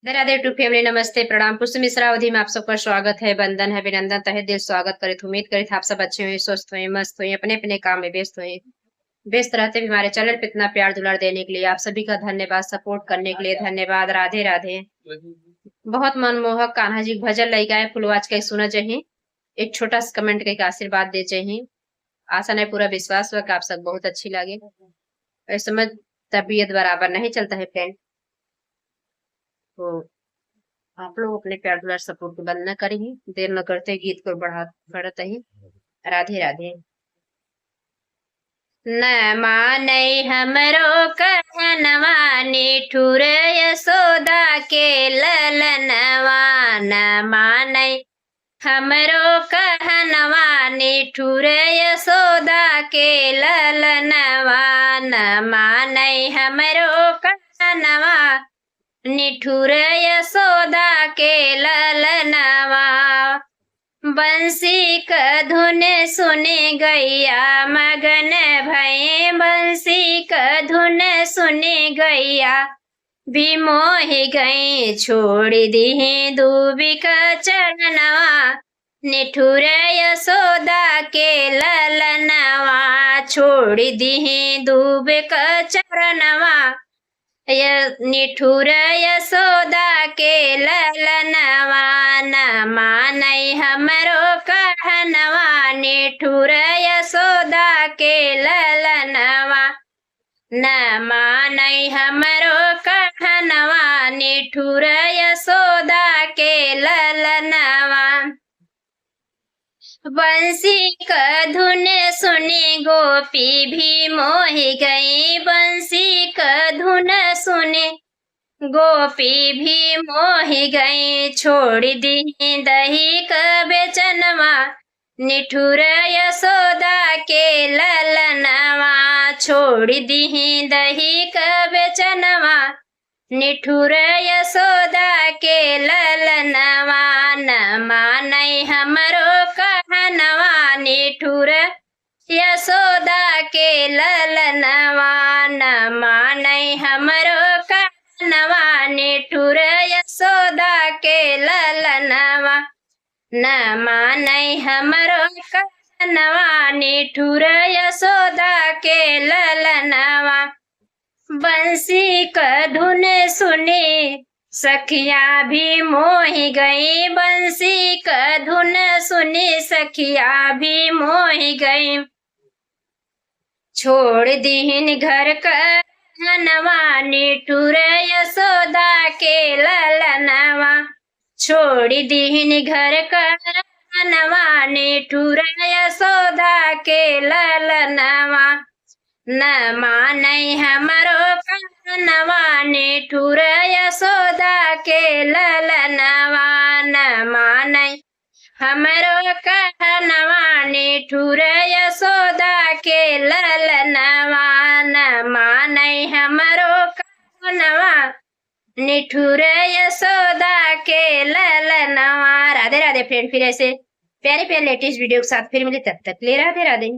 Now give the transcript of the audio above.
Radhe Radhe to family, नमस्ते प्रणाम। पुष्प मिश्रा अवधि में आप सबका स्वागत है, बंदन है, अभिनंदन, तहे दिल स्वागत करे। उम्मीद करे आप सब अच्छे हुए, स्वस्थ हुए, मस्त हुए, अपने अपने काम में व्यस्त हुए। व्यस्त रहते भी हमारे चैनल पे इतना प्यार दुलार देने के लिए आप सभी का धन्यवाद, सपोर्ट करने के लिए धन्यवाद। राधे राधे। बहुत मनमोहक कान्हा जी भजन लई गाय फुलवाच के सुना जही। एक छोटा सा कमेंट के आशीर्वाद दे जही। आशा नहीं पूरा विश्वास हुआ कि आप सब बहुत अच्छी लगे। इस समय तबीयत बराबर नहीं चलता है फ्रेंड, तो आप लोग अपने प्यार दुलार सपोर्ट की बंद न करेंगे। देर न करते गीत को बढ़ते ही। राधे राधे। न मानै हमरो कहनवा, निठुर यशोदा के ललनवा। न मानै हमरो कहनवा, निठुर यशोदा के ललनवा। न मानै हमरो कहनवा, निठुर यशोदा के ललनवा। बंसी क धुन सुने गैया मगन भये, बंसी क धुन सुने गैया बिमोहि गई। छोड़ दिहे दूबिक चरणवा, निठुर यशोदा के ललनवा। छोड़ दिहे दूबिक चरणवा, निठुर यशोदा के ललनवा। न मानै हमरो कहनवा, निठुर यशोदा के ललनवा। न मानै हमरो कहनवा, निठुर यशोदा के ललनवा। बंसी क धुन सुने गोपी भी मोहि गई, बंसी क धुन सुने गोपी भी मोहि गई। छोड़ दी दही क बेचनवा, निठुर यशोदा के ललनवा। छोड़ दी दही क बेचनवा, निठुर यशोदा के ललनवा। न मानै हमरो कहनवा, निठुर यशोदा के ललनवा। न मानै हमरो कहनवा, निठुर यशोदा के ललनवा। न मानै हमरो कहनवा, निठुर यशोदा के ललनवा। बंसी क धुन सुने सखिया भी मोहि गई, बंसी क धुन सुने सखिया भी मोहि गई। छोड़ दीन घर कहनवा, निठुर यशोदा के ललनवा। छोड़ दीन घर कहनवा, निठुर यशोदा के ललनवा। न मानै हमरो कहनवा, निठुर यशोदा के ललनवा। न मानै हमरो कहनवा, निठुर यशोदा के ललनवा। न मानै हमरो कहनवा, निठुर यशोदा के ललनवा। राधे राधे फ्रेंड, फिर ऐसे प्यारे प्यारे लेटेस्ट वीडियो के साथ फिर मिले, तब तक ले राधे राधे।